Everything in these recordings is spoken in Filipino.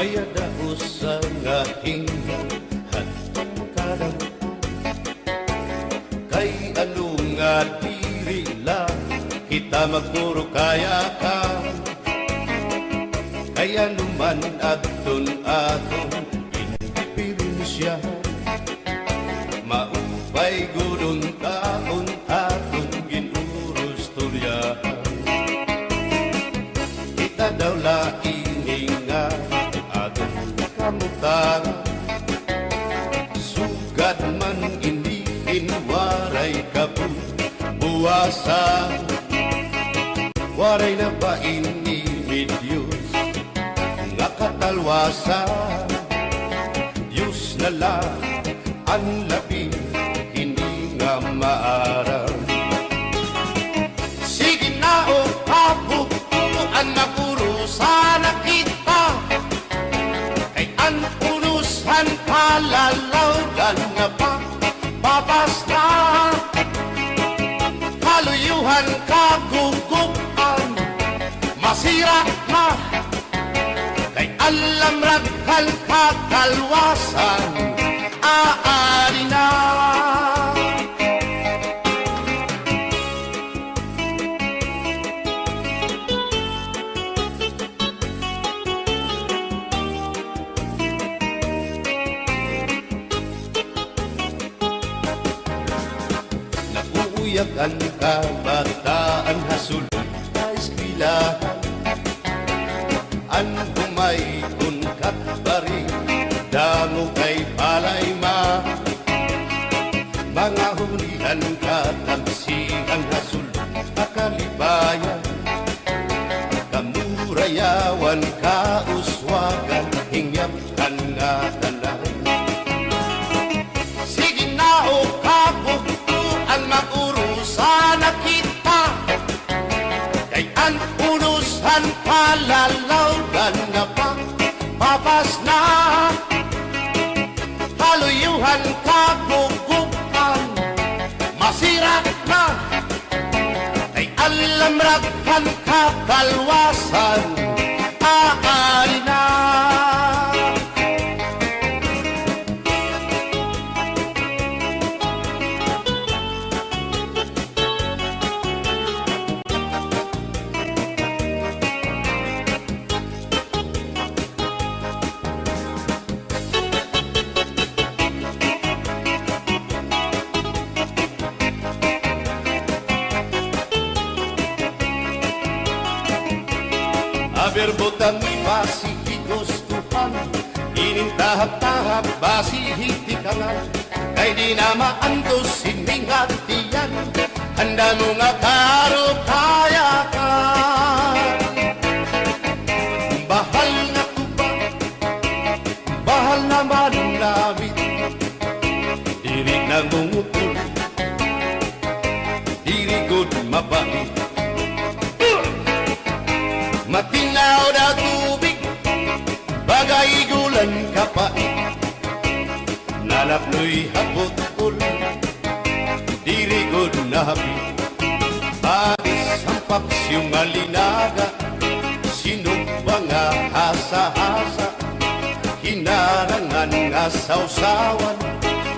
mayada usa nga inghat kadang kay ano nga diri lang kita magpuro kaya ka kaya naman aton indipirensya maupay gudong taon aton ginurus tulyahan kita daw laing nga aton kamutan sugat man iniinwaray kabuwasan waray na ba Diyos nga katalwasan Diyos na lang ang labi hindi nga maarang sige na o kabukuan na purusan na kita kay ang purusan palalawgan na babas na kaluyuhan kagugupan masira na kay alam raghal kakalwasan aari na naguuyak ang kabataan hasulod na eskwelahan an humay unkat bari damo kay palay mga hulihan katamsihan hasul akalibayan kamurayawan kauswagan hingyap kan nga tanan sige na o kabukto ang magurusan na kita kay ang urusan palalawgan na papas na haluyuhan kagugupan masira na kay alam raghal kakalwasan aari na berbotang basi higustuhan ining tahap-tahap basi hitikangan kay di na maantos sining hatiyan handa mo nga karo kaya ka bahal na tuba bahal na manunawit diri na mungutol diri good mabait matinaw na tubig, bagay gulan kapait. Nalapnoy hapot-ul, dirigod na hapit. Paris ang paksyong alinaga, sinumba nga hasa-hasa. Hinarangan nga sausawan,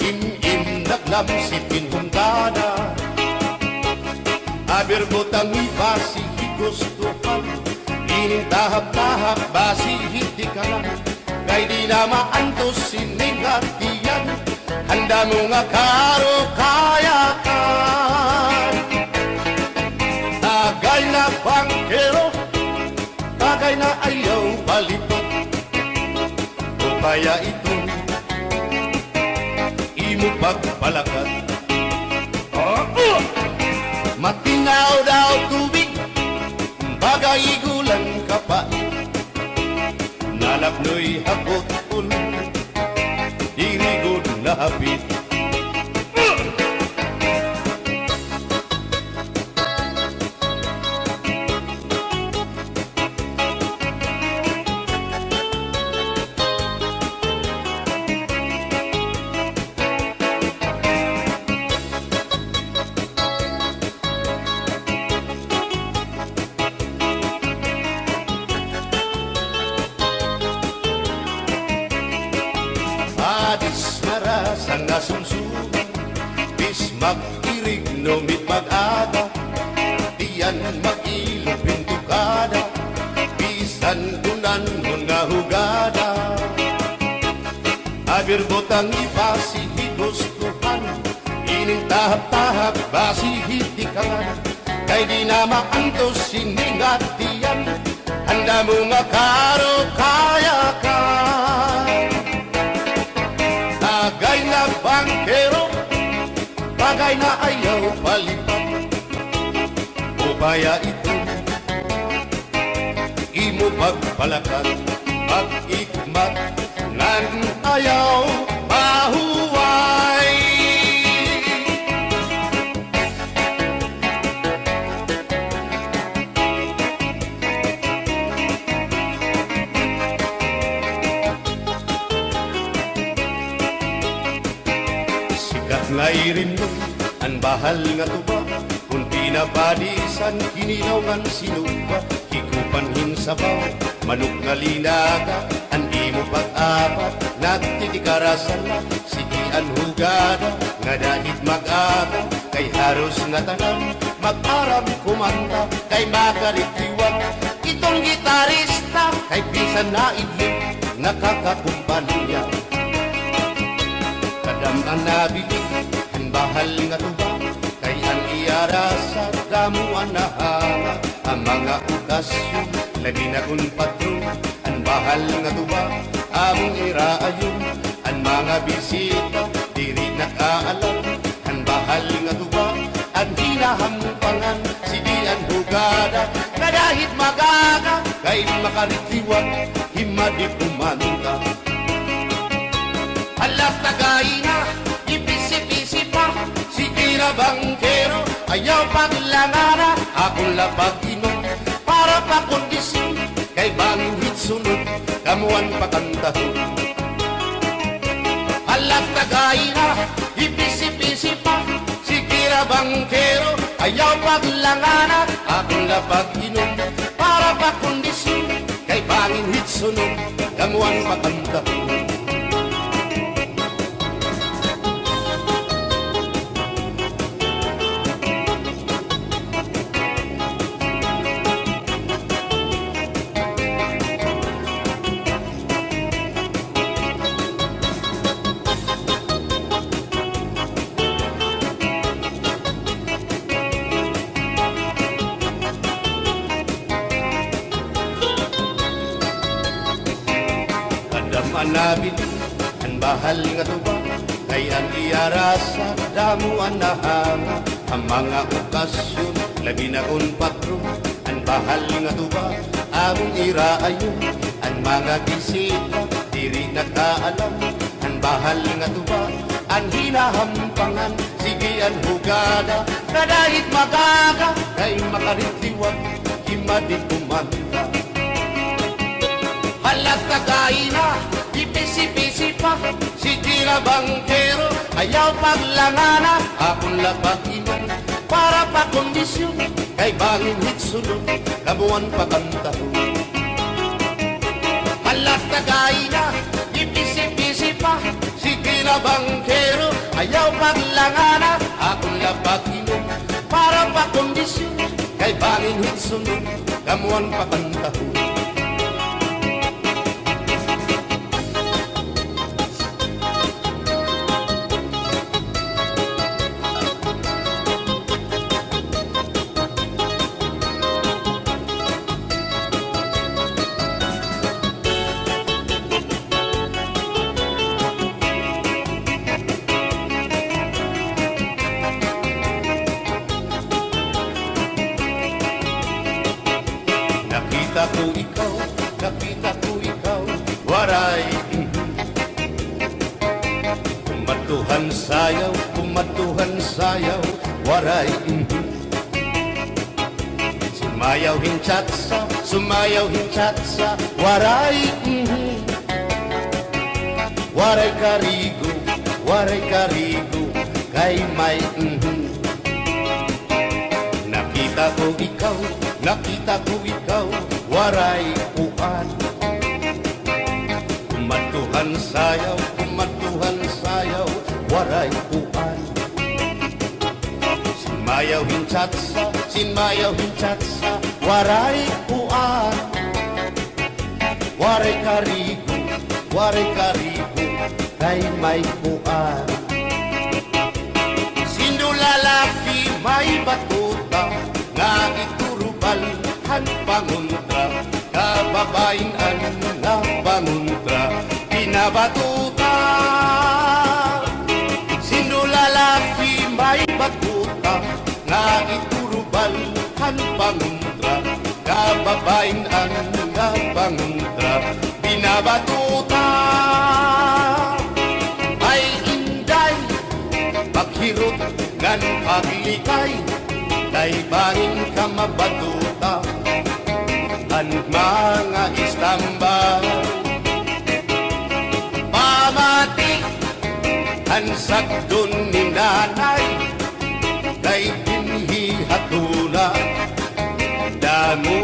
im-im naglamsipin hundana. Aberbotang ibasi higustuhan, ining tahap-tahap basi hindi ka lang kay di na maantos sining hatiyan handa mo nga karo kaya ka tagay na bangkero tagay na ayaw palipot o kaya ito imo pagpalakat matinaw daw tubig bagay gulan kapait nalapnoy hapot-ul dirigod na hapit sa nasumsuman, bis mag-irig numit mag-aga, diyan mag-ilog pintukada, bisan kunan hun nga hugada. Abir botang ipasi higustuhan, ining tahap-tahap basi hitikangan, kay di na maantos siningatian, handa mo nga karo kaya ka. Tagay na bangkero, bagay na ayaw palipat, upaya ito imo pagpalakat, pag-ikmat nan ayaw mahuway. Sikat nga irin mo ang bahal nga tuba, kung pinabadisan kininaw ngan sinuba, hikupan hinsabaw manok nga linaga, andi mo pag-apat nagtitikarasan na, sigian hugada nga dahit mag-aga, kay haros nga tanan mag-aram kumanta, kay makaritiwan itong gitarista, kay bisan na idlip nakakakumpanya. Kadam ang nabili ang bahal nga tuba, kay ang iyara sa damuan na hanga, ang mga okasyon lagi na kun patron, ang bahal nga tuba among iraayon, ang mga bisita diri nakaalam, ang bahal nga tuba ang hinahampangan, sige ang hugada nga dahit magaga, kay makaritiwan himadi kumanta. Alat tagay na ipisi-pisi pa, sige na bangkero ayaw paglangana, akong lapag inom para pa kondisyon, kay bangit sunod kamuan pakantahon. Alat tagay na ipisi-pisi pa, sige na bangkero ayaw paglangana, akong lapag inom para pa kondisyon, kay bangit sunod kamuan pakantahon. Manabili ang bahal nga tuba, kay ang iyara sa damuan na hanga, ang mga okasyon labi na kun patron, ang bahal nga tuba among iraayon, ang mga bisita diri nakaalam, ang bahal nga tuba ang hinahampangan, sige ang hugada na dahit magaga, kay makaritiwan himadi kumanta. Halat tagay na ipisi-pisi pa, sige na bangkero ayaw paglangana, akong lapag inom para pa kondisyon, kay bangin hitsunod kamuan pakantahon. Halat tagay na ipisi-pisi pa, sige na bangkero ayaw paglangana, akong lapag inom para pa kondisyon, kay bangin hitsunod kamuan pakantahon. Nakita ko ikaw, waray kumatuhan sayaw, waray sumayaw hinchatsa, waray waray karigo, kay may Nakita ko ikaw, waray uan, kumatuhan sayaw, waray uan. Sinmayaw hinchatsa, waray uan. Waray karigo, kay may uan. Sindulalaki may batuta, nga iturubal han panguntra, kababayan na panguntra, pinabatuta. Sindulalaki may batuta, nga iturubal han panguntra, kababayan na panguntra, pinabatuta. Ay inday, paghirot ngan paglikay, tay bangin ka mabatuta, ang mga istambay. Pamati, ang sakdon ni nanay, tay pinhihatuna, damo